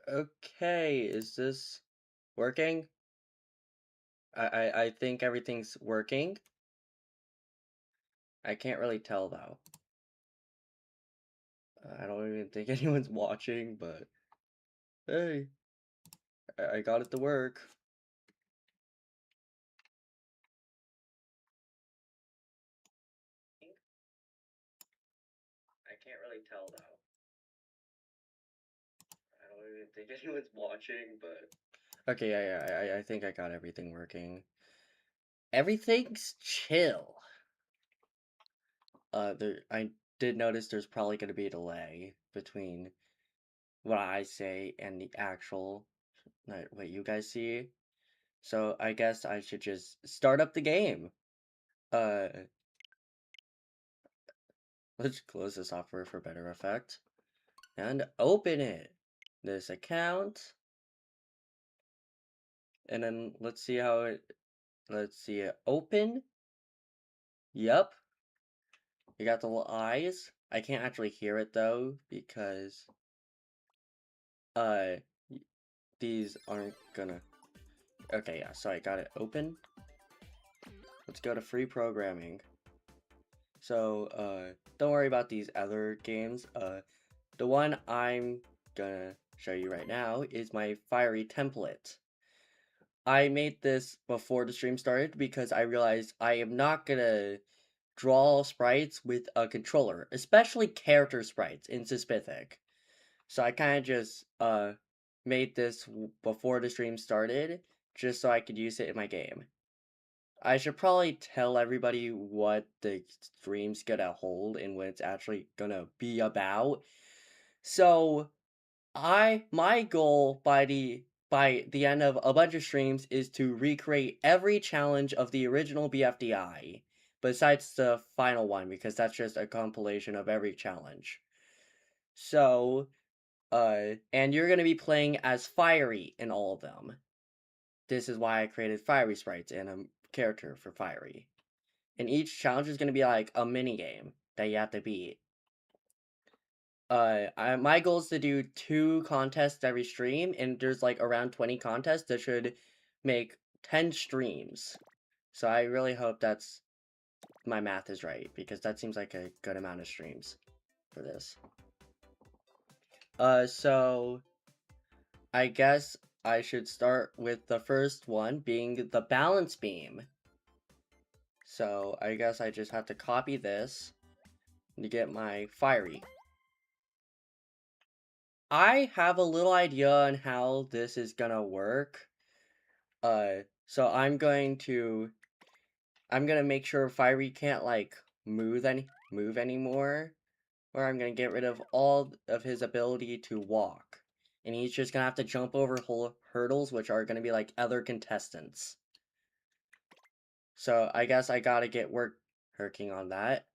Okay, is this working? I think everything's working. I can't really tell though. I don't even think anyone's watching, but hey, I got it to work. I can't really tell though. I don't even think anyone's watching, but okay, I think I got everything working. Everything's chill. I did notice there's probably gonna be a delay between what I say and the actual, like, what you guys see. So I guess I should just start up the game. Uh, let's close the software for better effect and open it. This account, and then let's see it open. Yep, you got the little eyes. I can't actually hear it though because uh these aren't gonna. Okay, yeah, so I got it open. Let's go to free programming. So don't worry about these other games. The one I'm gonna show you right now is my fiery template. I made this before the stream started because I realized I am not gonna draw sprites with a controller, especially character sprites in specific. So I kind of just made this before the stream started just so I could use it in my game. I should probably tell everybody what the stream's gonna hold and what it's actually gonna be about. So my goal by the end of a bunch of streams is to recreate every challenge of the original BFDI, besides the final one, because that's just a compilation of every challenge. So, and you're gonna be playing as Fiery in all of them. This is why I created Fiery sprites and a character for Fiery. And each challenge is gonna be like a mini game that you have to beat. My goal is to do 2 contests every stream, and there's like around 20 contests that should make 10 streams. So I really hope that's my math is right, because that seems like a good amount of streams for this. So I guess I should start with the first one being the balance beam. So I guess I just have to copy this to get my fiery. I have a little idea on how this is gonna work. So I'm gonna make sure Fiery can't like move anymore, or I'm gonna get rid of all of his ability to walk, and he's just gonna have to jump over hurdles, which are gonna be like other contestants. So I guess I gotta get working on that.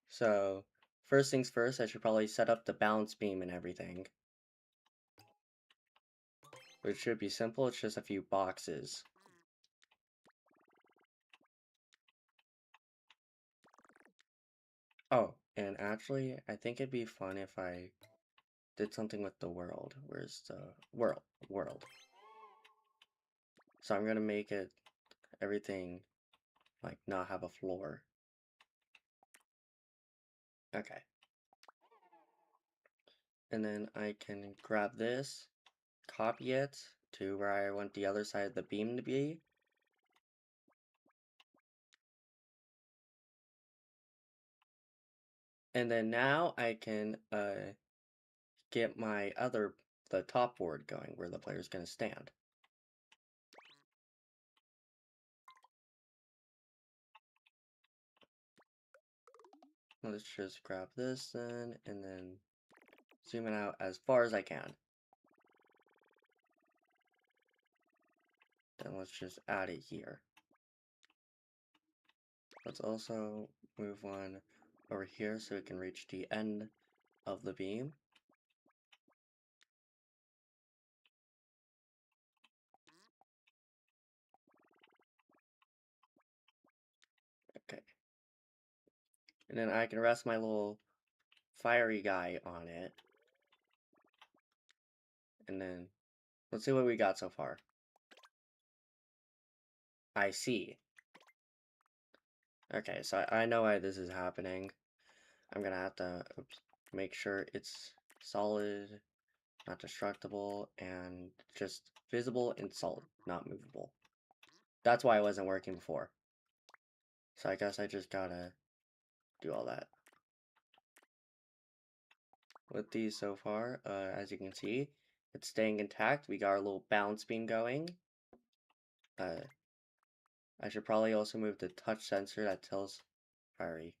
So first things first, I should probably set up the balance beam and everything, which should be simple. It's just a few boxes. Oh, and actually, I think it'd be fun if I did something with the world. Where's the world? World. So I'm gonna make it everything like not have a floor. Okay. And then I can grab this, copy it to where I want the other side of the beam to be. And then now I can get the top board going where the player's gonna stand. Let's just grab this then, and then zoom it out as far as I can. Then let's just add it here. Let's also move one over here so it can reach the end of the beam. Okay. And then I can rest my little fiery guy on it. And then, let's see what we got so far. I see. Okay, so I know why this is happening. I'm gonna have to make sure it's solid, not destructible, and just visible and solid, not movable. That's why it wasn't working before. So I guess I just gotta do all that. With these so far, as you can see, it's staying intact. We got our little bounce beam going. I should probably also move the touch sensor that tells Fiery.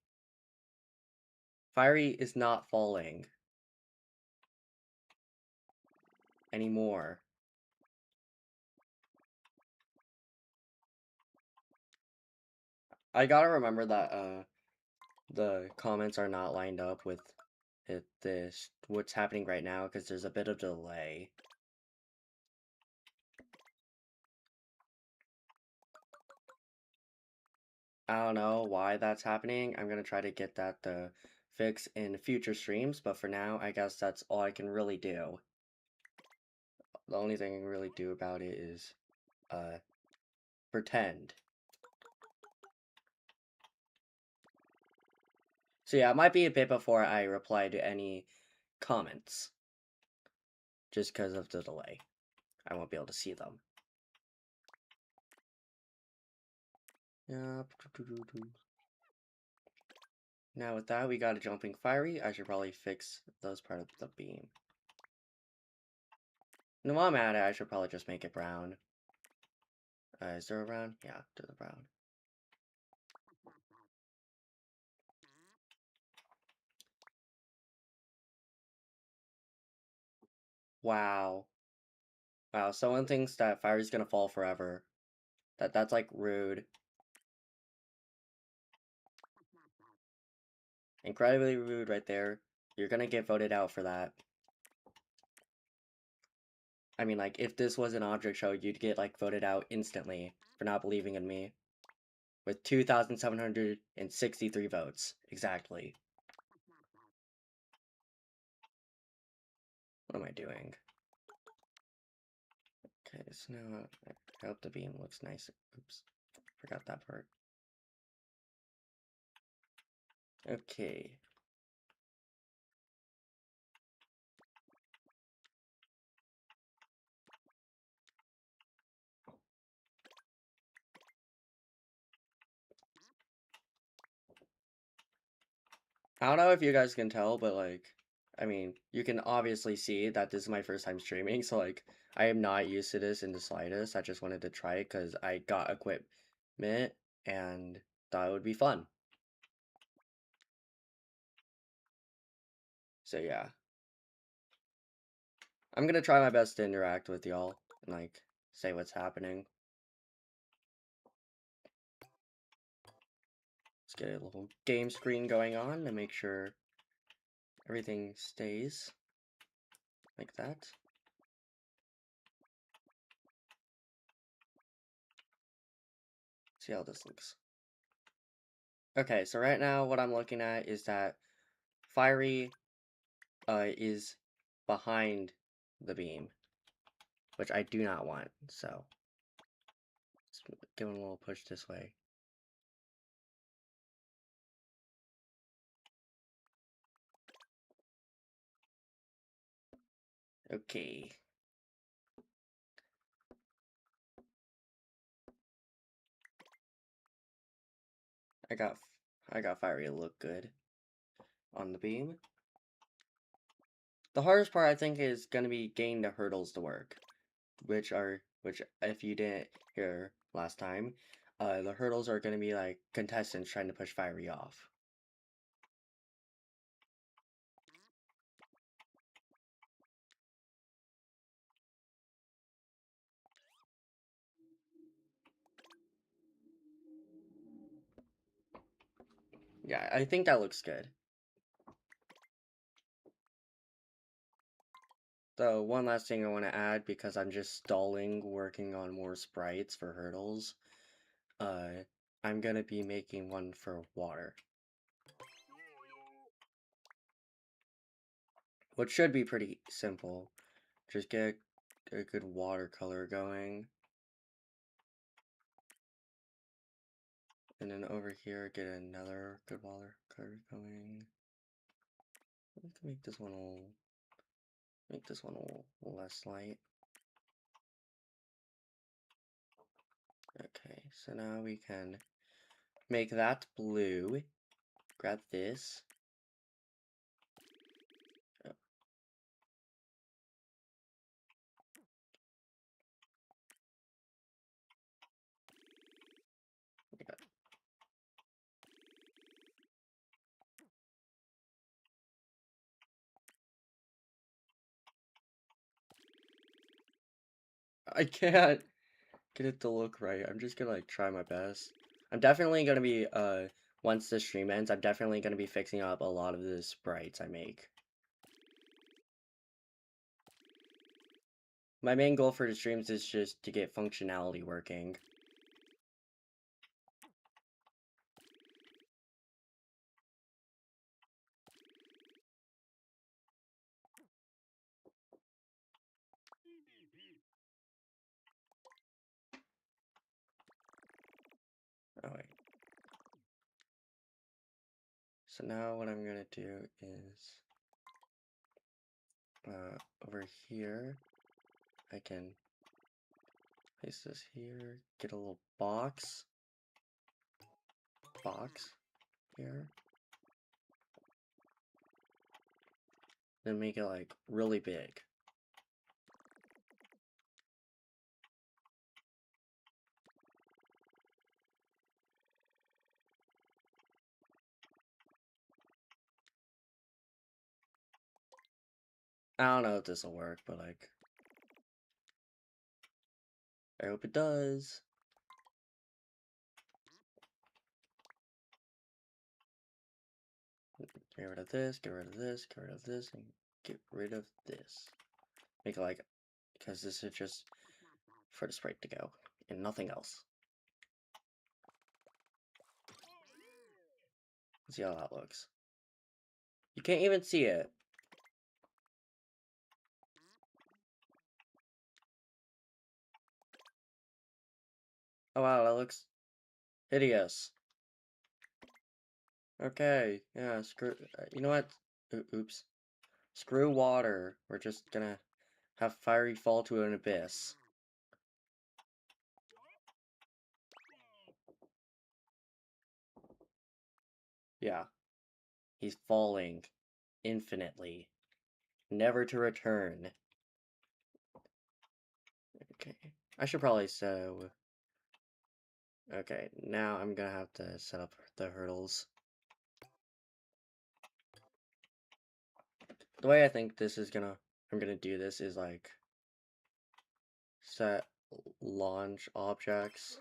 Fiery is not falling anymore. I gotta remember that the comments are not lined up with what's happening right now because there's a bit of delay. I don't know why that's happening. I'm gonna try to get that to fix in future streams, but for now, I guess that's all I can really do. The only thing I can really do about it is pretend. So yeah, it might be a bit before I reply to any comments, just because of the delay. I won't be able to see them. Yeah. Now with that, we got a jumping fiery. I should probably fix those part of the beam. And while I'm at it, I should probably just make it brown. Is there a brown? Yeah, there's a brown. Wow. Wow, someone thinks that fiery's gonna fall forever. That's like rude. Incredibly rude right there. You're gonna get voted out for that. I mean, like, if this was an object show, you'd get, like, voted out instantly for not believing in me. With 2,763 votes. Exactly. What am I doing? Okay, so now I hope the beam looks nice. Oops, forgot that part. Okay. I don't know if you guys can tell, but, like, I mean, you can obviously see that this is my first time streaming, so, like, I am not used to this in the slightest. I just wanted to try it because I got equipment and thought it would be fun. So, yeah. I'm gonna try my best to interact with y'all and, like, say what's happening. Let's get a little game screen going on to make sure everything stays like that. See how this looks. Okay, so right now what I'm looking at is that Fiery is behind the beam, which I do not want, so let's give him a little push this way. Okay. I got Fiery to look good on the beam. The hardest part I think is gonna be getting the hurdles to work, which if you didn't hear last time, the hurdles are gonna be like contestants trying to push Fiery off. Yeah, I think that looks good. The one last thing I want to add, because I'm just stalling working on more sprites for hurdles, I'm gonna be making one for water. Which should be pretty simple. Just get a good watercolor going. And then over here, get another good watercolor going. Let's make this one a little less light. Okay, so now we can make that blue. Grab this. Oh, my God. I can't get it to look right. I'm just gonna like try my best. I'm definitely gonna be once the stream ends, I'm definitely gonna be fixing up a lot of the sprites I make. My main goal for the streams is just to get functionality working. Oh wait. So now what I'm gonna do is over here I can place this here, get a little box here, then make it like really big. I don't know if this will work, but like, I hope it does. Get rid of this, get rid of this, get rid of this, and get rid of this. Make it like, because this is just for the sprite to go, and nothing else. See how that looks. You can't even see it. Oh wow, that looks hideous. Okay, yeah, screw, you know what? Oops. Screw water. We're just gonna have Fiery fall to an abyss. Yeah, he's falling infinitely, never to return. Okay, I should probably so. Okay, now I'm gonna have to set up the hurdles. The way I think this is I'm gonna do this is like set launch objects.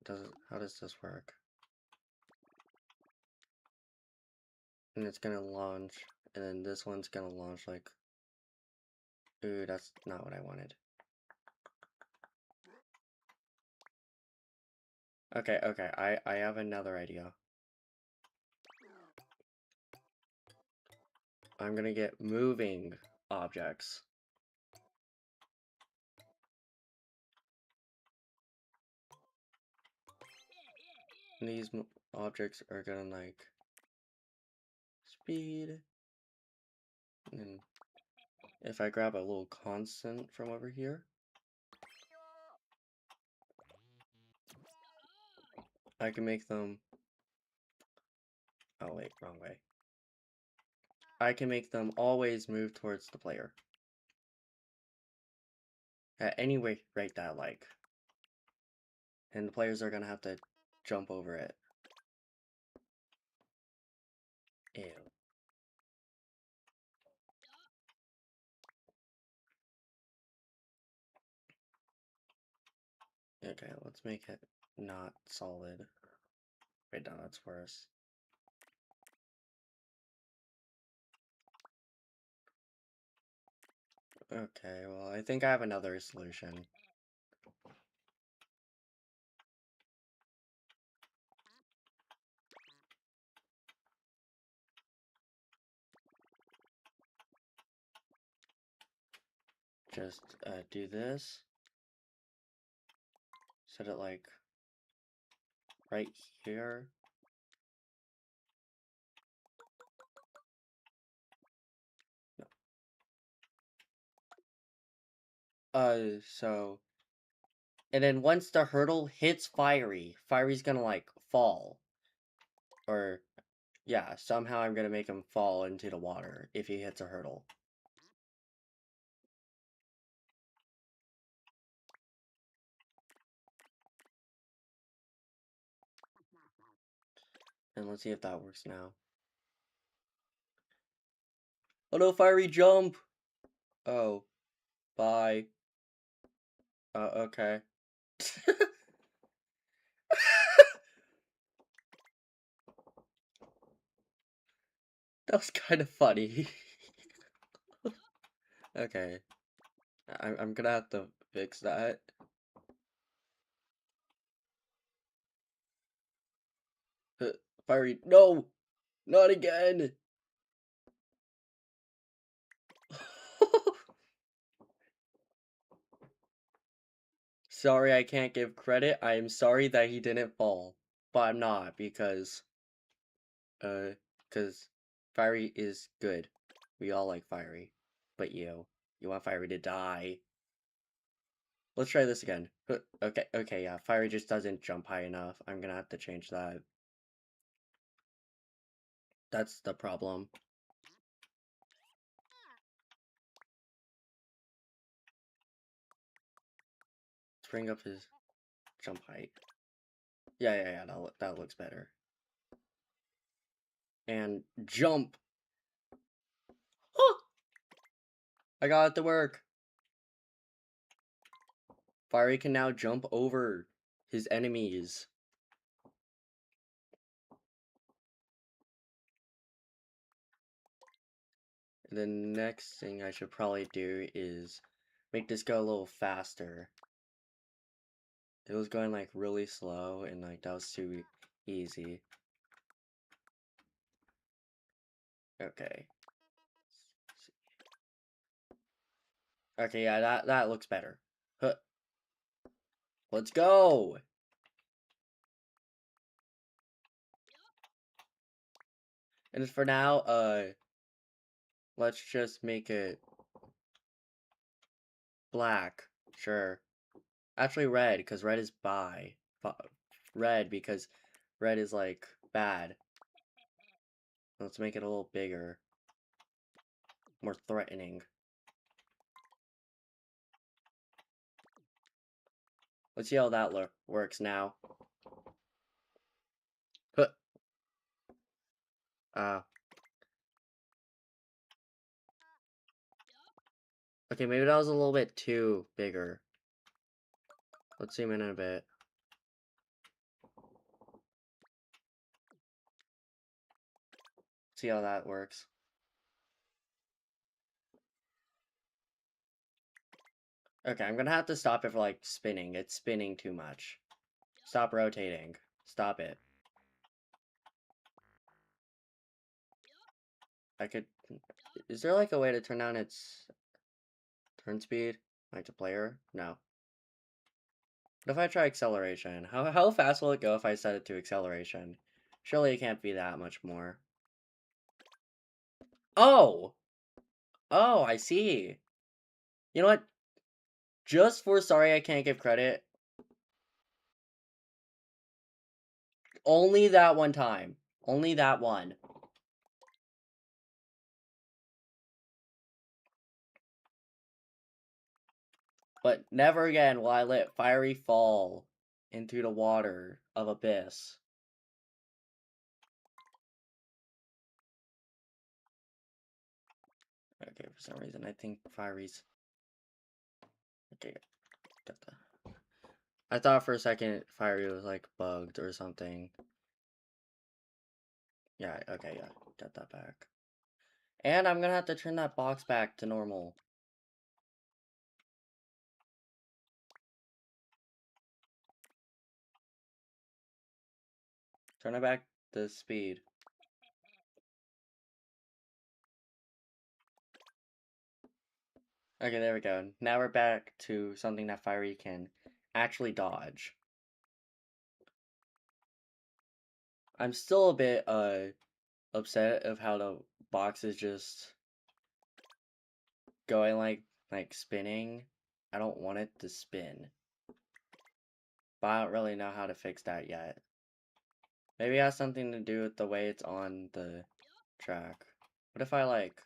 How does this work? And it's gonna launch, and then this one's gonna launch like. Ooh, that's not what I wanted. Okay, I have another idea. I'm gonna get moving objects. And these objects are gonna like speed. And then if I grab a little constant from over here, I can make them. Oh wait, wrong way. I can make them always move towards the player. At any rate that I like. And the players are gonna have to jump over it. Ew. Okay, let's make it not solid. Wait, no, that's worse. Okay, well, I think I have another solution. just do this. Set it like right here. So, and then once the hurdle hits Fiery's gonna like fall. Or, yeah, somehow I'm gonna make him fall into the water if he hits a hurdle. And let's see if that works now. Oh no, Fiery, jump! Oh, bye. Okay. That was kind of funny. Okay. I'm gonna have to fix that. Fiery, no! Not again! Sorry, I can't give credit. I am sorry that he didn't fall. But I'm not, because Fiery is good. We all like Fiery. But you want Fiery to die. Let's try this again. Okay, yeah, Fiery just doesn't jump high enough. I'm gonna have to change that. That's the problem. Let's bring up his jump height. Yeah, that looks better. And jump! I got it to work! Fiery can now jump over his enemies. And the next thing I should probably do is make this go a little faster. It was going like really slow and like that was too easy. Okay. Okay, yeah, that looks better. Huh. Let's go! And for now, let's just make it black. Sure. Actually red, because red is red, because red is like bad. Let's make it a little bigger. More threatening. Let's see how that works now. Huh. Okay, maybe that was a little bit too bigger. Let's zoom in a bit. See how that works. Okay, I'm gonna have to stop it for like spinning. It's spinning too much. Stop rotating. Stop it. I could... Is there like a way to turn down its turn speed? Like the player? No. What if I try acceleration? How fast will it go if I set it to acceleration? Surely it can't be that much more. Oh! Oh, I see. You know what? Just for sorry I can't give credit. Only that one time. Only that one. But never again will I let Fiery fall into the water of Abyss. Okay, for some reason I think Fiery's... Okay, got that. I thought for a second Fiery was like bugged or something. Yeah, okay, yeah, got that back. And I'm gonna have to turn that box back to normal. Turn it back to speed. Okay, there we go. Now we're back to something that Fiery can actually dodge. I'm still a bit upset of how the box is just going like spinning. I don't want it to spin. But I don't really know how to fix that yet. Maybe it has something to do with the way it's on the track. What if I like...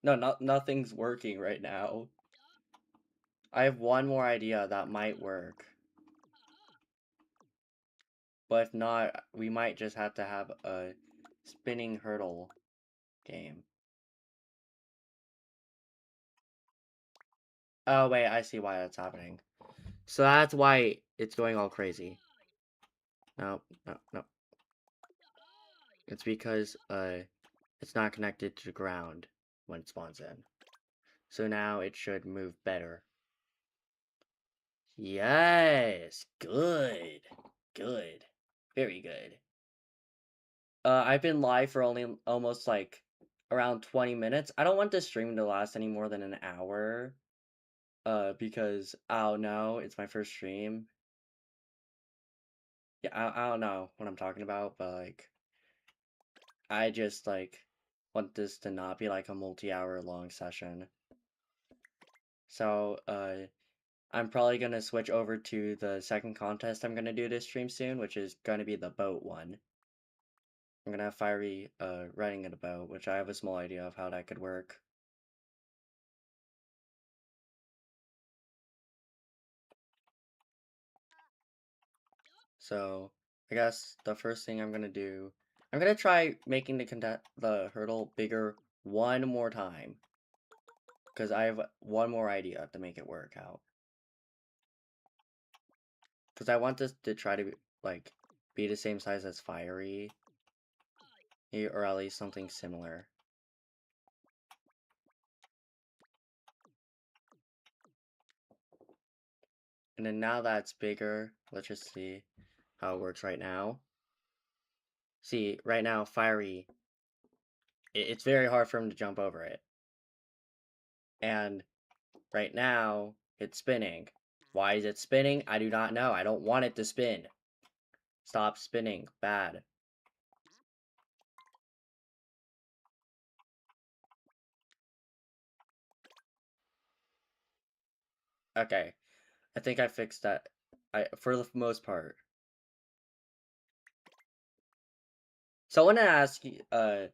No, nothing's working right now. I have one more idea that might work. But if not, we might just have to have a spinning hurdle game. Oh wait, I see why that's happening. So that's why it's going all crazy. No, no, no. It's because it's not connected to the ground when it spawns in. So now it should move better. Yes, good. Good. Very good. I've been live for only almost like around 20 minutes. I don't want this stream to last any more than an hour. Because I don't know, it's my first stream. Yeah, I don't know what I'm talking about, but like, I just like want this to not be like a multi-hour long session. So, I'm probably gonna switch over to the second contest I'm gonna do this stream soon, which is gonna be the boat one. I'm gonna have Fiery, riding in a boat, which I have a small idea of how that could work. So, I guess the first thing I'm gonna do, I'm gonna try making the hurdle bigger one more time. Because I have one more idea to make it work out. Because I want this to try to be, like, be the same size as Fiery. Or at least something similar. And then now that it's bigger, let's just see how it works right now. See, right now, Fiery, it's very hard for him to jump over it. And right now, it's spinning. Why is it spinning? I do not know. I don't want it to spin. Stop spinning. Bad. Okay. I think I fixed that. For the most part. So I want to ask you, the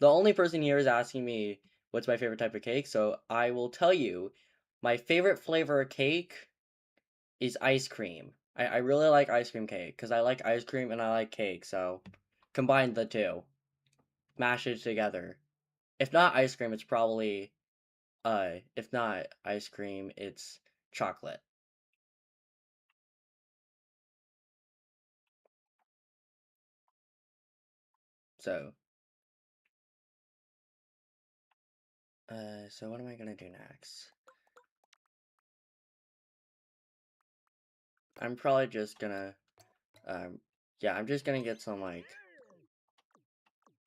only person here is asking me what's my favorite type of cake, so I will tell you my favorite flavor of cake is ice cream. I really like ice cream cake because I like ice cream and I like cake, so combine the two. Mash it together. If not ice cream, it's probably, if not ice cream, it's chocolate. So, so what am I gonna do next? I'm probably just gonna, yeah, I'm just gonna get some, like,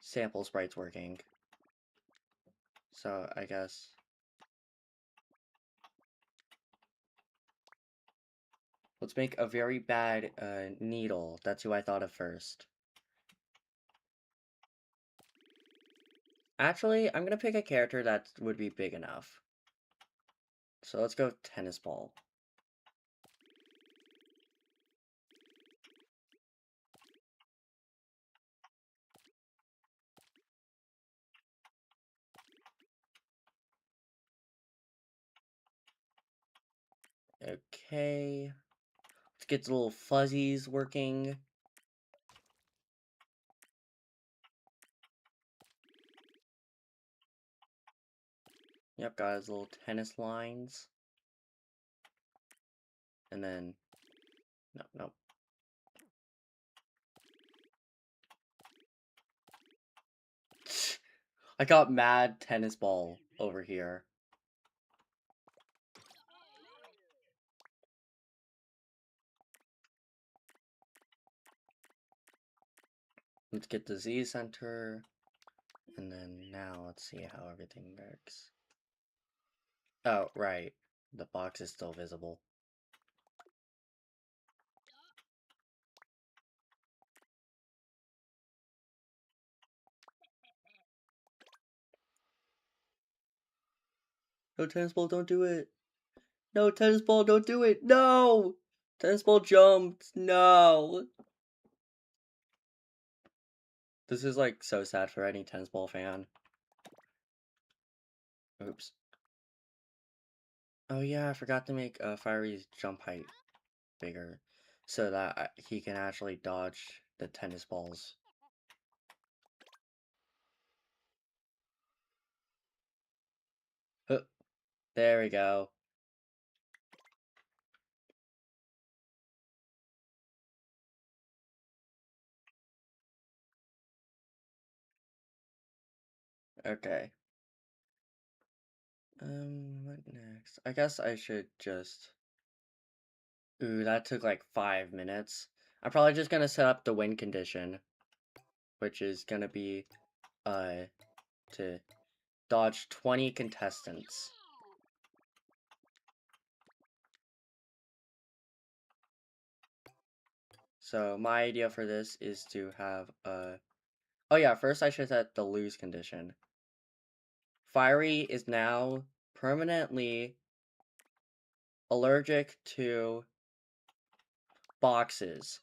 sample sprites working. So, I guess... Let's make a very bad, needle. That's who I thought of first. Actually, I'm gonna pick a character that would be big enough. So let's go tennis ball. Okay. Let's get the little fuzzies working. Yep, got his little tennis lines. And then... No, no. I got mad tennis ball over here. Let's get the Z center. And then now let's see how everything works. Oh, right. The box is still visible. No, tennis ball, don't do it. No, tennis ball, don't do it. No! Tennis ball jumped. No! This is like so sad for any tennis ball fan. Oops. Oh yeah, I forgot to make Fiery's jump height bigger so that he can actually dodge the tennis balls. Huh, there we go. Okay. What next? I guess I should just... Ooh, that took like 5 minutes. I'm probably just gonna set up the win condition, which is gonna be, to dodge 20 contestants. So my idea for this is to have, oh yeah, first I should set the lose condition. Fiery is now permanently allergic to boxes.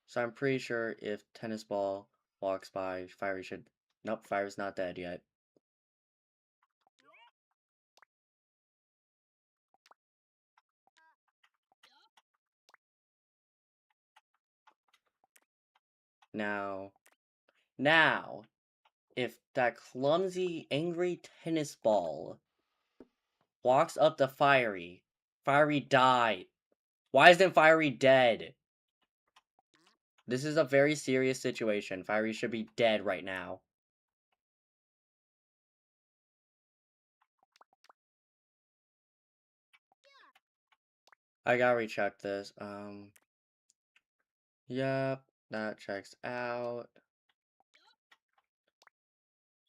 So I'm pretty sure if tennis ball walks by, Fiery should... Nope, Fiery's not dead yet. Now, if that clumsy, angry tennis ball walks up to Fiery, Fiery died. Why isn't Fiery dead? This is a very serious situation. Fiery should be dead right now. I gotta recheck this. Yep, that checks out.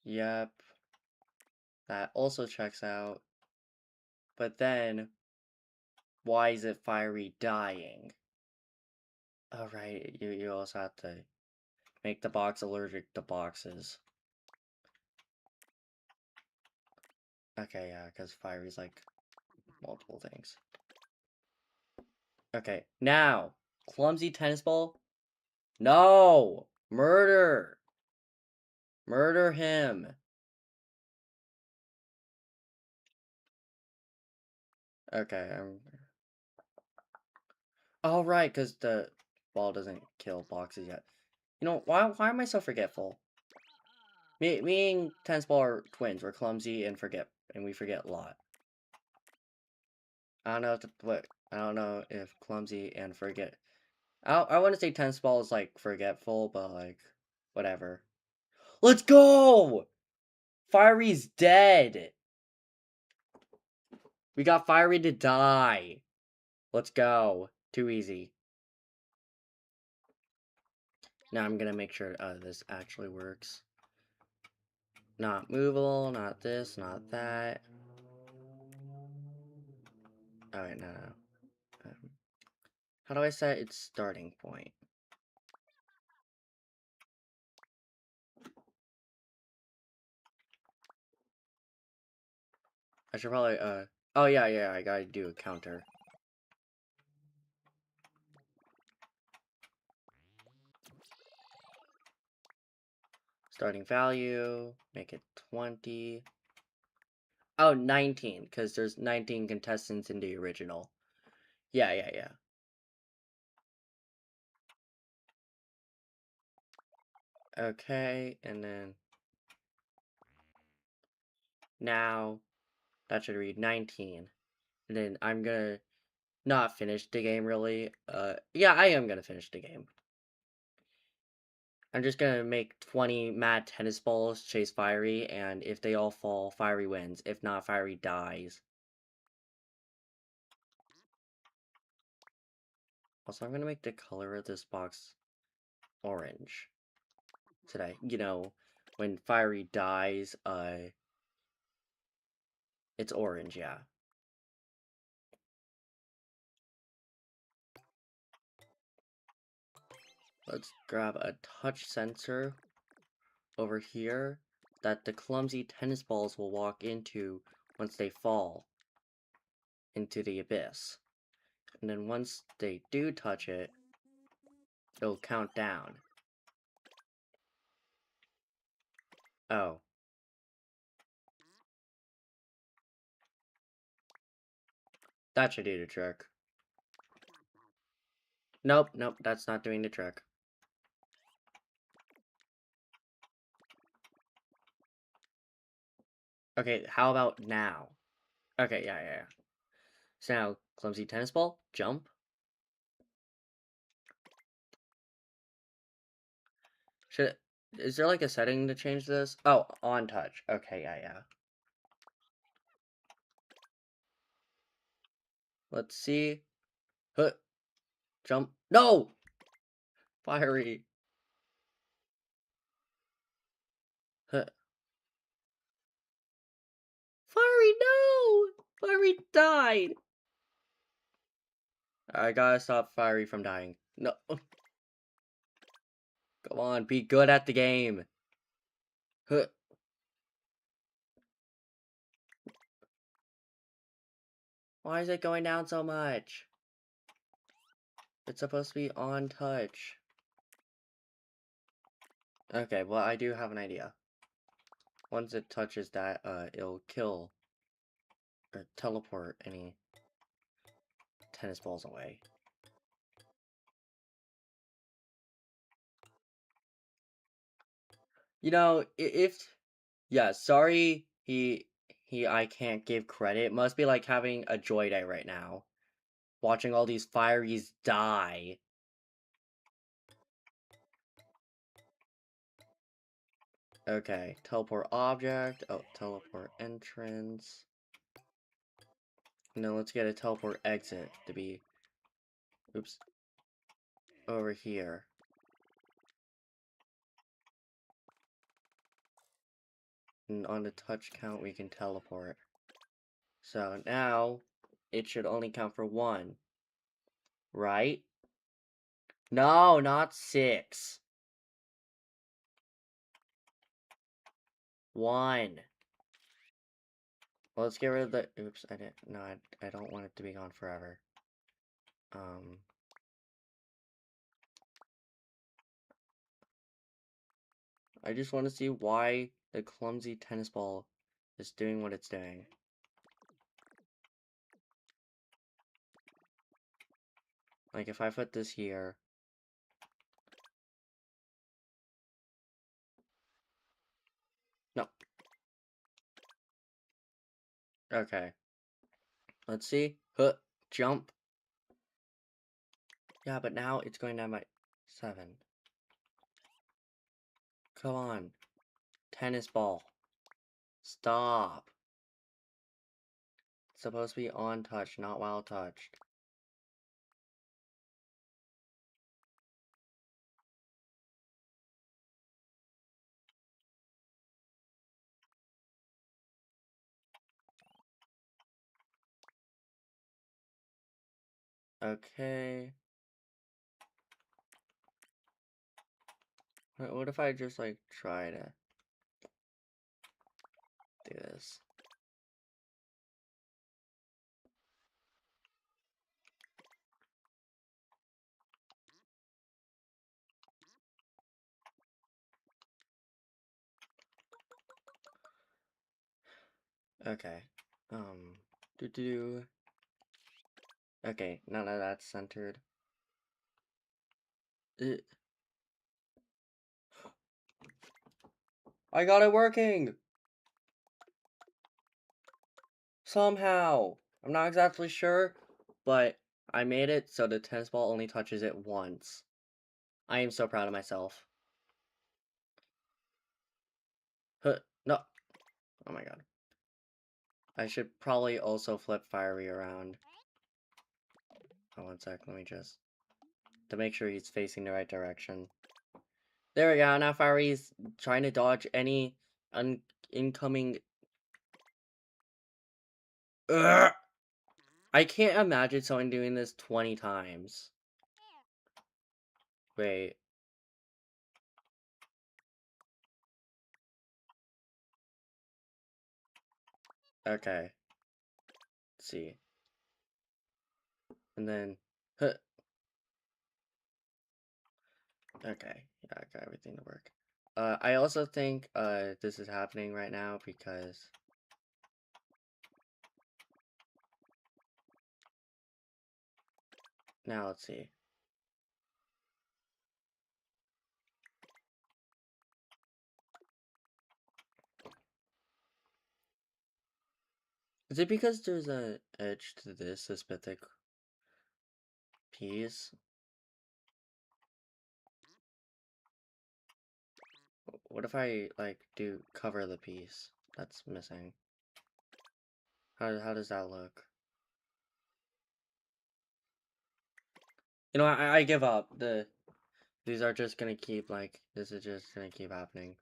Yep, that also checks out. But then, why is it Fiery dying? Alright, you also have to make the box allergic to boxes. Okay, yeah, because Fiery's like multiple things. Okay, now, clumsy tennis ball? No! Murder! Murder him! Okay, oh, right, because the ball doesn't kill boxes yet. You know, why am I so forgetful? Me and tennis ball are twins. We're clumsy and we forget a lot. I don't know I don't know if clumsy and forget. I want to say tennis ball is like forgetful, but like whatever. Let's go! Fiery's dead. We got Fiery to die. Let's go. Too easy. Now I'm gonna make sure this actually works. Not movable, not this, not that. Alright, no. Um, how do I set its starting point? I should probably, oh yeah, I gotta do a counter. Starting value, make it 20. Oh, 19, because there's 19 contestants in the original. Yeah. Okay, and then... Now, that should read 19. And then I'm gonna not finish the game, really. Yeah, I am gonna finish the game. I'm just gonna make 20 mad tennis balls chase Fiery, and if they all fall, Fiery wins. If not, Fiery dies. Also, I'm gonna make the color of this box orange today. You know, when Fiery dies, it's orange, yeah. Let's grab a touch sensor over here that the clumsy tennis balls will walk into once they fall into the abyss. And then once they do touch it, it'll count down. Oh. That should do the trick. Nope, nope, that's not doing the trick. Okay, how about now? Okay, yeah. So now, clumsy tennis ball, jump. Is there like a setting to change this? Oh, on touch. Okay, yeah. Let's see. Huh, jump. No! Fiery. Huh. Fiery, no! Fiery died! I gotta stop Fiery from dying. No. Come on, be good at the game. Huh. Why is it going down so much? It's supposed to be on touch. Okay, well, I do have an idea. Once it touches that, it'll kill or teleport any tennis balls away. You know, yeah, sorry, I can't give credit. It must be like having a joy day right now. Watching all these Fireys die. Okay, teleport object. Oh, teleport entrance. No, let's get a teleport exit to be, oops, over here. And on the touch count, we can teleport. So now, it should only count for 1. Right? No, not 6. 1. Well, let's get rid of the, oops, I didn't, no, I don't want it to be gone forever. I just want to see why the clumsy tennis ball is doing what it's doing. Like, if I put this here... No. Okay. Let's see. Huh. Jump. Yeah, but now it's going down by 7. Come on. Tennis ball. Stop. It's supposed to be on touch, not while touched. Okay. What if I just, like, try to do this? Okay. Do. Okay, now that that's centered. I got it working! Somehow! I'm not exactly sure, but I made it so the tennis ball only touches it once. I am so proud of myself. Huh, no. Oh my god. I should probably also flip Fiery around. Oh, one sec, let me just... to make sure he's facing the right direction. There we go. Now Firey's trying to dodge any incoming. Ugh! I can't imagine someone doing this 20 times. Wait. Okay. Let's see. And then. Huh. Okay. Yeah, I got everything to work. I also think this is happening right now because. Now let's see. Is it because there's a edge to this specific piece? What if I like do cover the piece that's missing? How does that look? You know, I give up. These are just gonna keep like this is just gonna keep happening.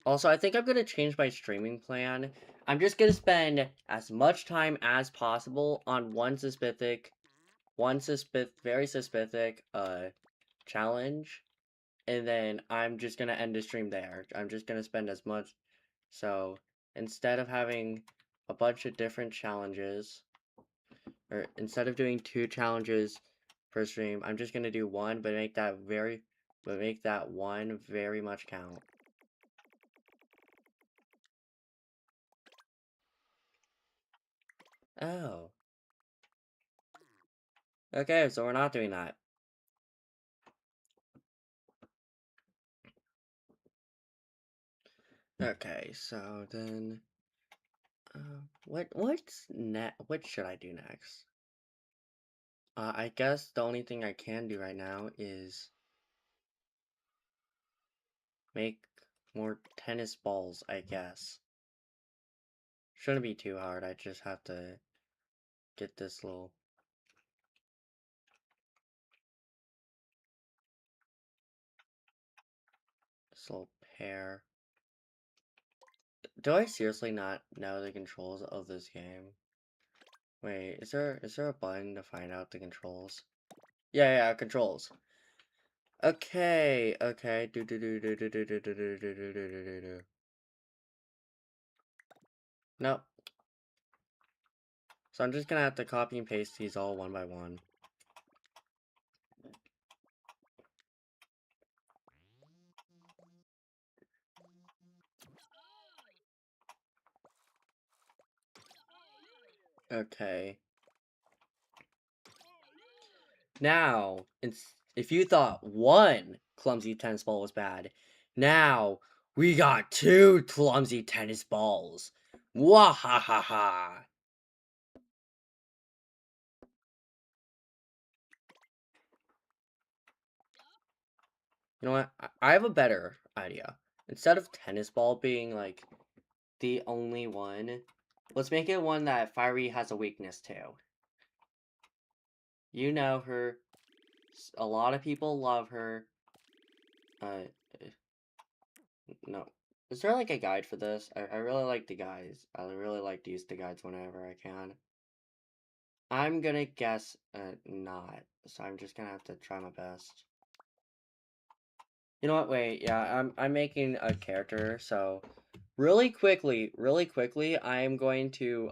Also, I think I'm gonna change my streaming plan. I'm just gonna spend as much time as possible on very specific challenge, and then I'm just gonna end the stream there. I'm just gonna spend as much. So instead of having a bunch of different challenges, or instead of doing 2 challenges per stream, I'm just gonna do one, but make that one very much count. Oh. Okay, so we're not doing that. Okay, so then, what should I do next? I guess the only thing I can do right now is make more tennis balls, I guess. Shouldn't be too hard, I just have to get this little pair. Do I seriously not know the controls of this game? Wait, is there a button to find out the controls? Yeah, controls. Okay, okay. Nope. So I'm just gonna have to copy and paste these all one by one. Okay. Now, if you thought one clumsy tennis ball was bad, now we got 2 clumsy tennis balls. Wahahaha. You know what? I have a better idea. Instead of tennis ball being like the only one, let's make it one that Fiery has a weakness to. You know her. A lot of people love her. Uh, no. Is there like a guide for this? I really like the guides. I really like to use the guides whenever I can. I'm gonna guess not. So I'm just gonna have to try my best. You know what? Wait, yeah, I'm making a character, so really quickly, I am going to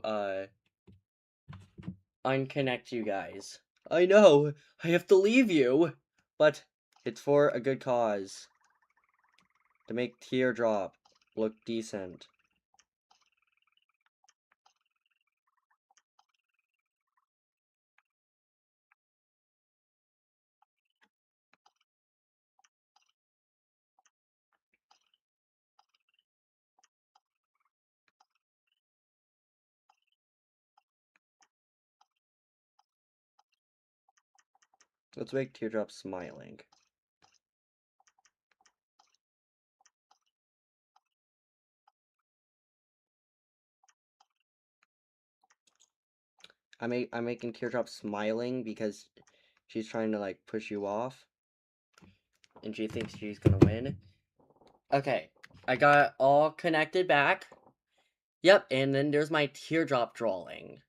unconnect you guys. I know, I have to leave you, but it's for a good cause. To make Teardrop look decent. Let's make Teardrop smiling. I'm making Teardrop smiling because she's trying to like push you off. and she thinks she's gonna win. Okay, I got all connected back. Yep, and then there's my teardrop drawing.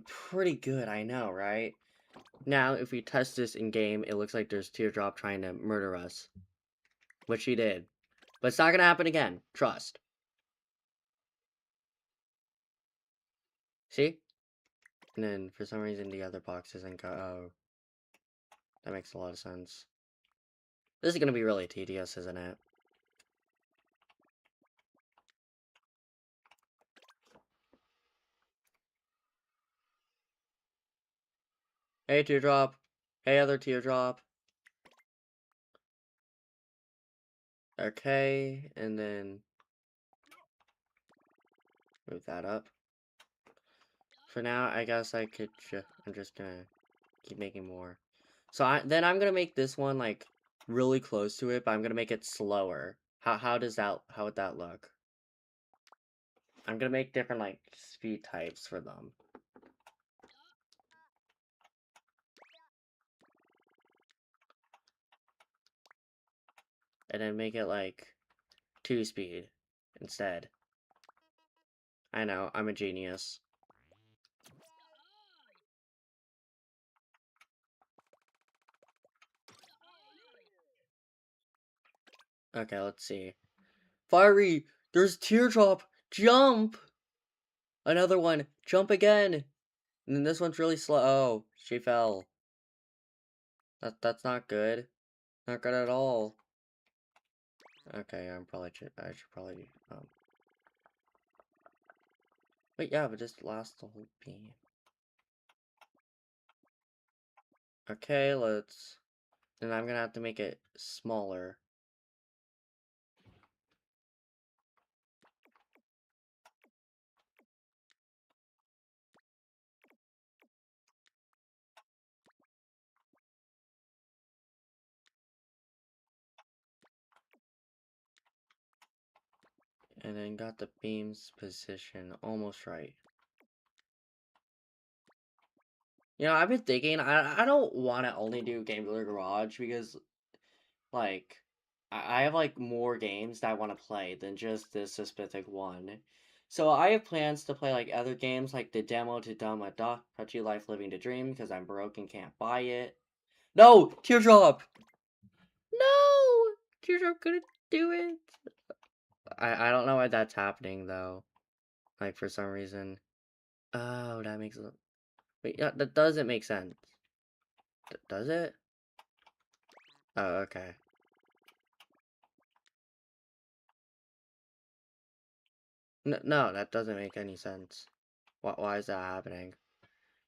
Pretty good, I know, right? Now, if we test this in game, it looks like there's teardrop trying to murder us. Which she did. But it's not gonna happen again. Trust. See? And then, for some reason, the other box isn't go- oh. That makes a lot of sense. This is gonna be really tedious, isn't it? Hey, teardrop. Hey, other teardrop. Okay, and then move that up. For now, I guess I could I'm just gonna keep making more. So then I'm gonna make this one, like, really close to it, but I'm gonna make it slower. How would that look? I'm gonna make different, like, speed types for them. And then make it, like, 2 speed instead. I know, I'm a genius. Okay, let's see. Fiery! There's teardrop! Jump! Another one! Jump again! And then this one's really slow. Oh, she fell. That's not good. Not good at all. Okay, I should probably, wait, yeah, but just last the whole beam. Okay, then I'm gonna have to make it smaller. And then got the beam's position almost right. You know, I've been thinking, I don't want to only do Game Builder Garage because, like, I have, like, more games that I want to play than just this specific one. So I have plans to play, like, other games, like the demo to Dama Da, Touchy Life Living the Dream, because I'm broke and can't buy it. No! Teardrop! No! Teardrop couldn't do it! I don't know why that's happening, though. Like, for some reason. Oh, that makes it... Wait, yeah, that doesn't make sense. Does it? Oh, okay. No, that doesn't make any sense. Why is that happening?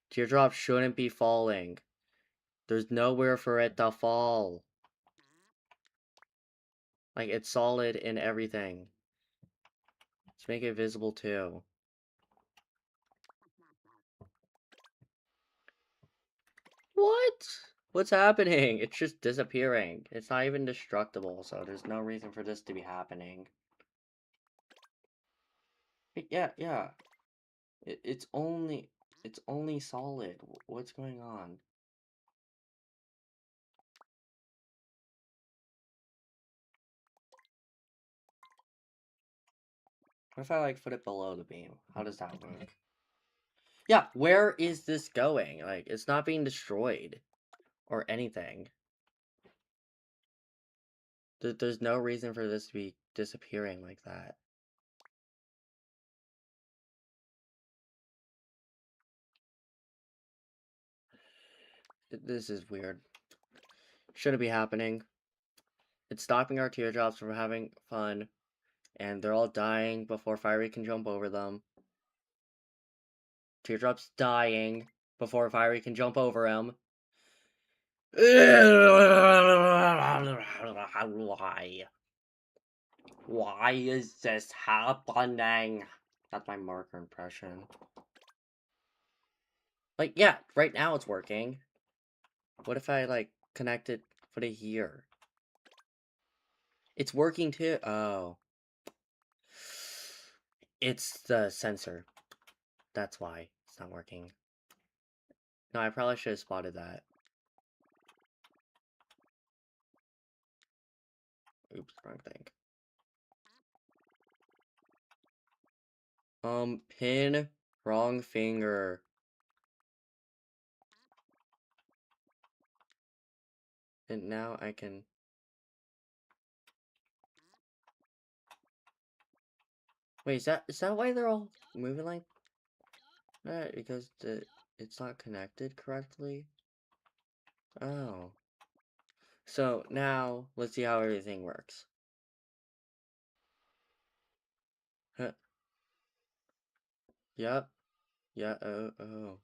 Teardrop shouldn't be falling. There's nowhere for it to fall. Like, it's solid in everything. Let's make it visible, too. What? What's happening? It's just disappearing. It's not even destructible, so there's no reason for this to be happening. Yeah. It's only solid. What's going on? What if I, like, put it below the beam? How does that work? Yeah, where is this going? Like, it's not being destroyed. Or anything. There's no reason for this to be disappearing like that. This is weird. Shouldn't be happening. It's stopping our teardrops from having fun. And they're all dying before Fiery can jump over them. Teardrop's dying before Fiery can jump over him. Why? Why is this happening? That's my marker impression. Like, yeah, right now it's working. What if I, like, connect it, put it here? It's working too. Oh. It's the sensor. That's why it's not working. No, I probably should have spotted that. Oops, wrong thing. Pin, wrong finger. And now I can... Wait, is that why they're all moving like that? Because it's not connected correctly? Oh. So now, let's see how everything works. Huh. Yep. Yeah, oh.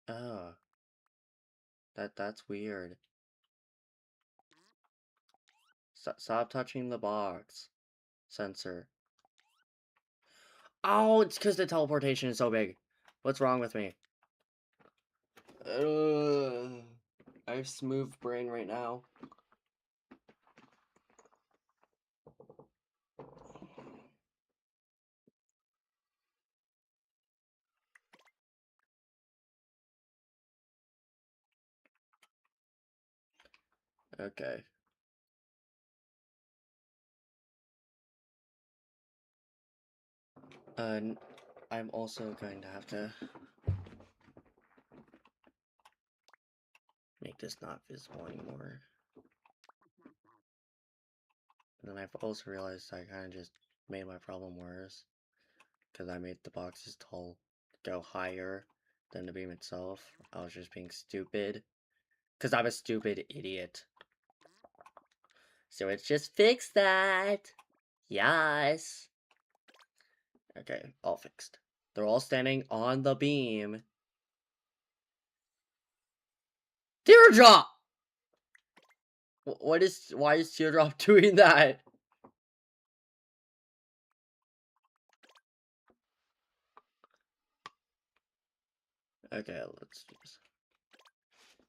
Oh. That's weird. Stop touching the box. Sensor. Oh, it's because the teleportation is so big. What's wrong with me? I have smooth brain right now. Okay. I'm also going to have to make this not visible anymore. And then I've also realized I kind of just made my problem worse. Because I made the boxes tall go higher than the beam itself. I was just being stupid. Because I'm a stupid idiot. So it's just fix that. Yes. Okay, all fixed. They're all standing on the beam. Teardrop! Why is Teardrop doing that? Okay, let's just...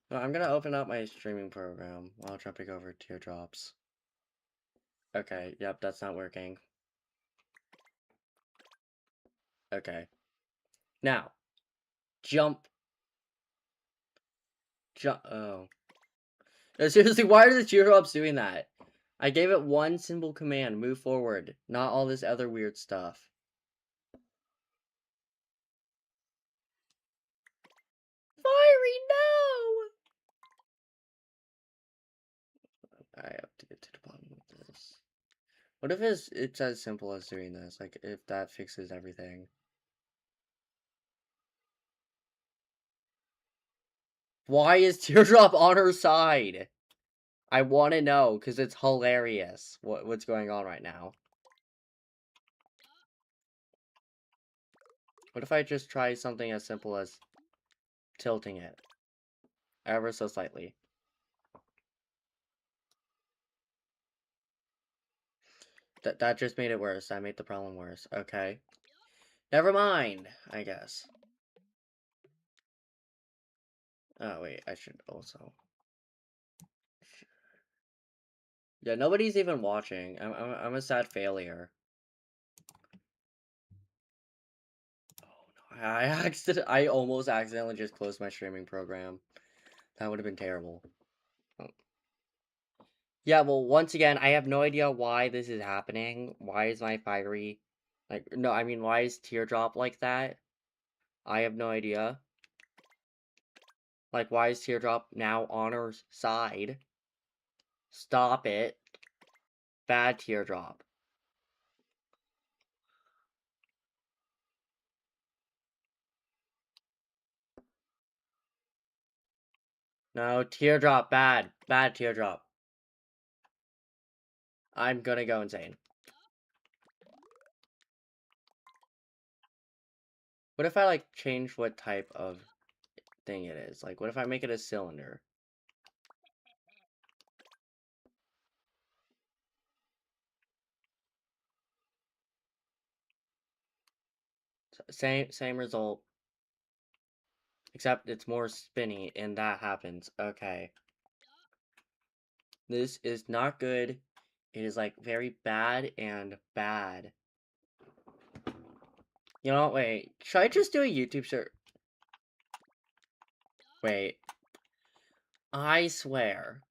No, I'm gonna open up my streaming program while jumping over Teardrops. Okay, yep, that's not working. Okay. Now, jump. Oh. No, seriously, why are the teardrops doing that? I gave it one simple command, move forward, not all this other weird stuff. Fiery, no! I have to get to the bottom of this. What if it's as simple as doing this? Like, if that fixes everything. Why is Teardrop on her side? I want to know, because it's hilarious what's going on right now. What if I just try something as simple as tilting it? Ever so slightly. That just made it worse. That made the problem worse. Okay. Never mind, I guess. Oh, wait, I should also... Yeah, nobody's even watching. I'm a sad failure. Oh, no. I almost accidentally just closed my streaming program. That would have been terrible. Oh. Yeah, well, once again, I have no idea why this is happening. Why is my fiery... Like, no, I mean, why is Teardrop like that? I have no idea. Like, why is Teardrop now on her side? Stop it. Bad Teardrop. No, Teardrop, bad. Bad Teardrop. I'm gonna go insane. What if I, like, change what type of thing it is? Like, what if I make it a cylinder? Same result. Except it's more spinny, and that happens. Okay. This is not good. It is, like, very bad and bad. You know, wait. Should I just do a YouTube search? Wait. I swear.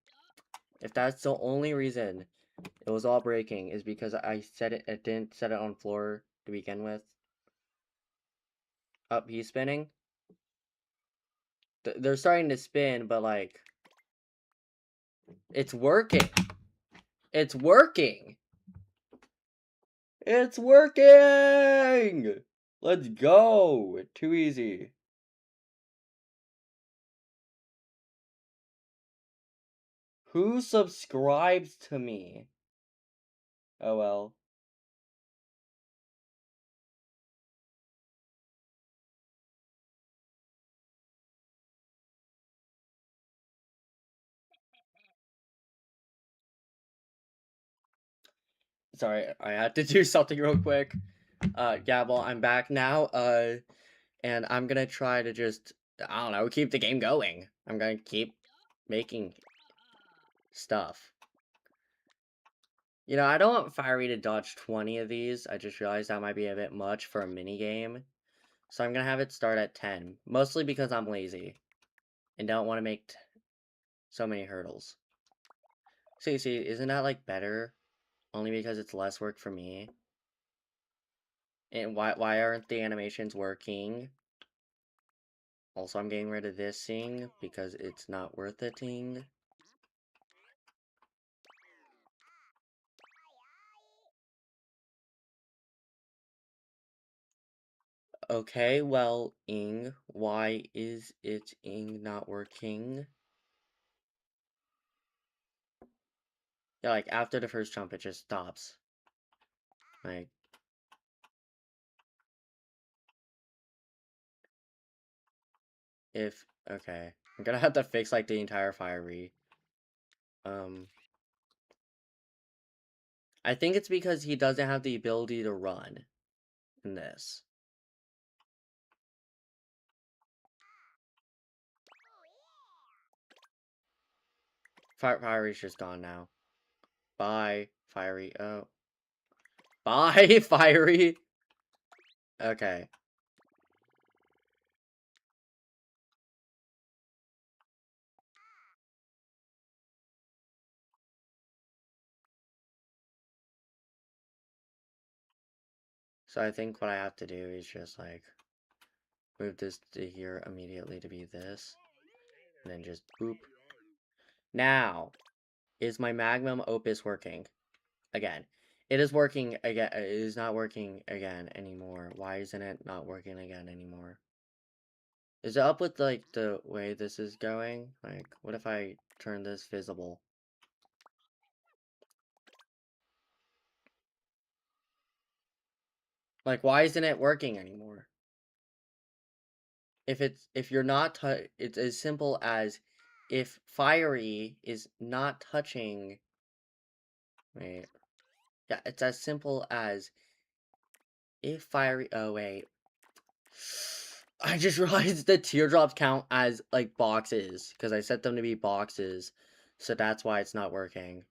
If that's the only reason It was all breaking is because I didn't set it on floor to begin with. Up, he's spinning. They're starting to spin, but like, it's working. It's working. It's working. Let's go. Too easy. Who subscribes to me? Oh well. Sorry, I had to do something real quick. Yeah, well, I'm back now. And I'm gonna try to just, I don't know, keep the game going. I'm gonna keep making stuff. You know, I don't want Fiery to dodge 20 of these. I just realized that might be a bit much for a mini game. So I'm gonna have it start at 10. Mostly because I'm lazy. And don't want to make so many hurdles. See, isn't that, like, better? Only because it's less work for me. And why aren't the animations working? Also, I'm getting rid of this thing because it's not worth it thing. Okay, well, why is not working? Yeah, like, after the first jump, it just stops. Like, okay. I'm gonna have to fix, like, the entire Fiery. I think it's because he doesn't have the ability to run in this. Fiery's just gone now. Bye, Fiery. Oh. Bye, Fiery! Okay. So I think what I have to do is just, like, move this to here immediately to be this. And then just boop. Now, is my Magnum Opus working? Again. It is working again. It is not working again anymore. Why isn't it not working again anymore? Is it up with, like, the way this is going? Like, what if I turn this visible? Like, why isn't it working anymore? If you're not, it's as simple as if Fiery is not touching. Wait. Yeah, it's as simple as if Fiery. Oh, wait. I just realized the teardrops count as, like, boxes because I set them to be boxes, so that's why it's not working.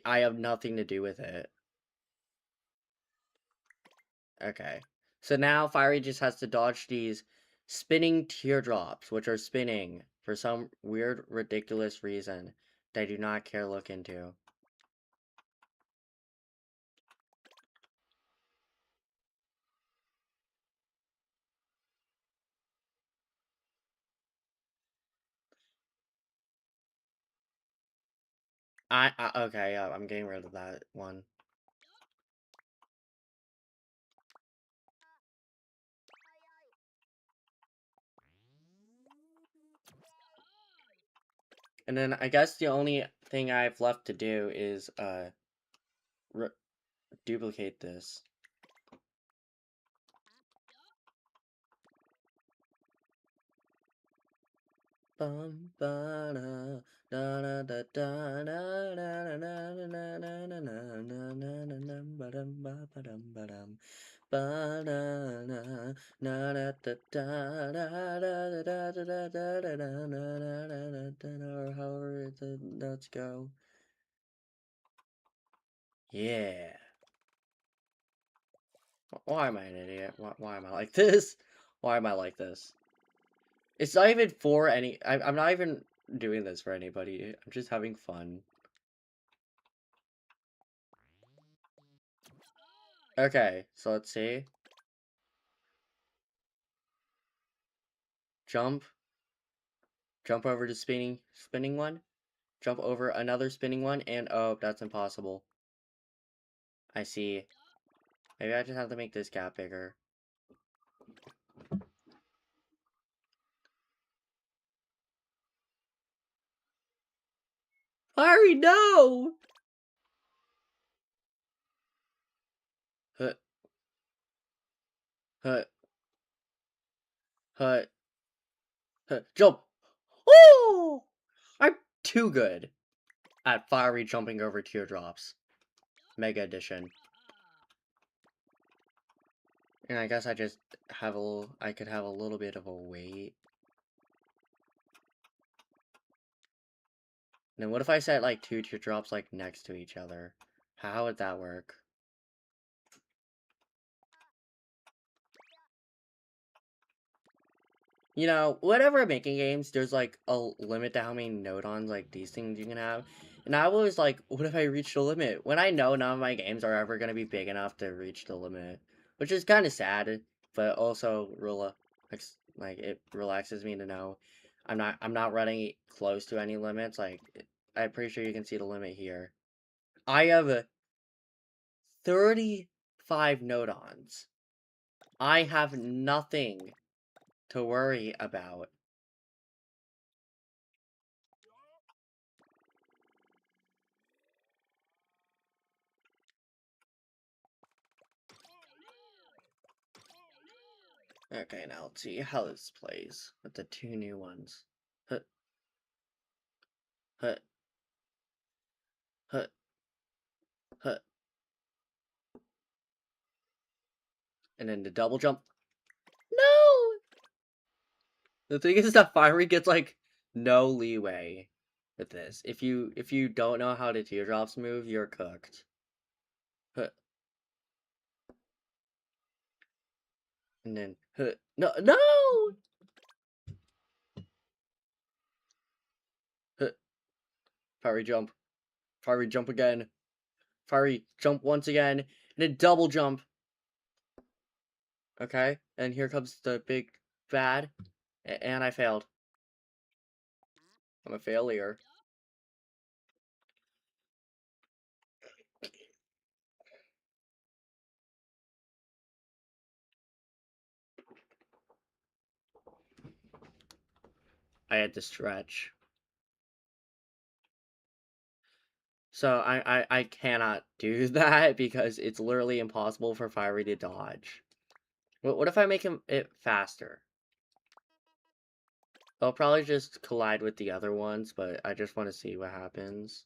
I have nothing to do with it. Okay. So now Fiery just has to dodge these spinning teardrops, which are spinning for some weird, ridiculous reason that I do not care to look into. Okay, yeah, I'm getting rid of that one. And then I guess the only thing I have left to do is, duplicate this. Bum ba da da da da da da da da da da da da ba dum ba ba dum ba dum ba da na na da da da da da da da da da da da da da or however the notes go. Yeah. Why am I an idiot? Why am I like this? Why am I like this? It's not even for I'm not even doing this for anybody. I'm just having fun. Okay, so let's see. Jump. Jump over to spinning one. Jump over another spinning one, and oh, that's impossible. I see. Maybe I just have to make this gap bigger. Hurry, no! Hut, hut, hut, hut. Jump! Oh! I'm too good at fiery jumping over teardrops. Mega Edition. And I guess I just have I could have a little bit of a wait. And then what if I set like 2 teardrops like next to each other? How would that work? You know, whenever I'm making games, there's like a limit to how many nodons like these things you can have. And I was like, what if I reach the limit? When I know none of my games are ever gonna be big enough to reach the limit. Which is kinda sad, but also like it relaxes me to know I'm not running close to any limits. Like I'm pretty sure you can see the limit here. I have 35 nodons. I have nothing to worry about. Okay, now let's see how this plays with the 2 new ones. Hut, hut, hut, hut. And then the double jump. No! The thing is that Fiery gets like no leeway with this. If you don't know how the teardrops move, you're cooked. Hut. And then hut. No, no! Hut. Fiery jump. Fiery jump again. Fiery jump once again. And then double jump. Okay, and here comes the big bad. And I failed. I'm a failure. I had to stretch. So I cannot do that because it's literally impossible for Fiery to dodge. What if I make it faster? I'll probably just collide with the other ones, but I just want to see what happens.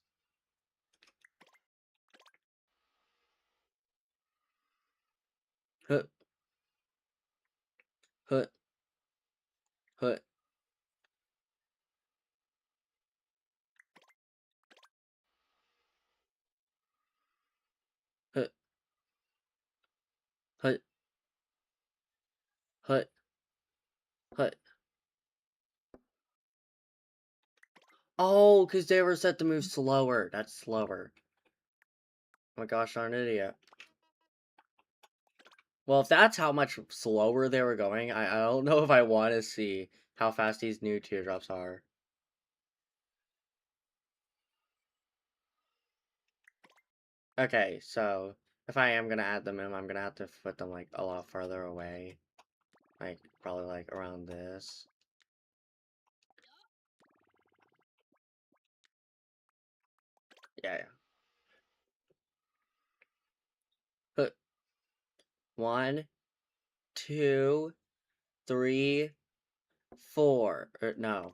Hut, hut, hut. Hut, hut, hut, hut. Oh, because they were set to move slower. That's slower. Oh my gosh, I'm an idiot. Well, if that's how much slower they were going, I don't know if I want to see how fast these new teardrops are. Okay, so if I am gonna add them in, I'm gonna have to put them like a lot farther away. Like probably like around this. Yeah, yeah. Put 1, 2, 3, 4. No.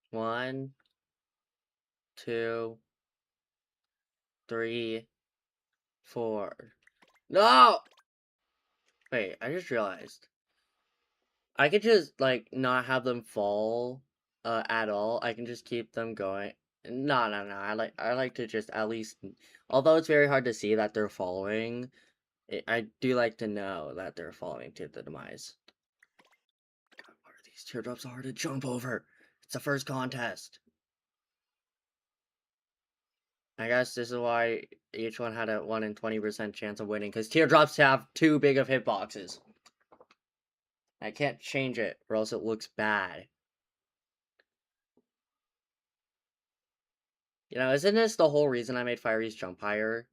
1, 2, 3, 4. No! Wait, I just realized. I could just like not have them fall at all. I can just keep them going. No, no, no. I like to just at least, although it's very hard to see that they're following, I do like to know that they're falling to the demise. God, why are these teardrops so hard to jump over? It's the first contest. I guess this is why each one had a 1 in 20% chance of winning, because teardrops have too big of hitboxes. I can't change it, or else it looks bad. You know, isn't this the whole reason I made Fiery's jump higher?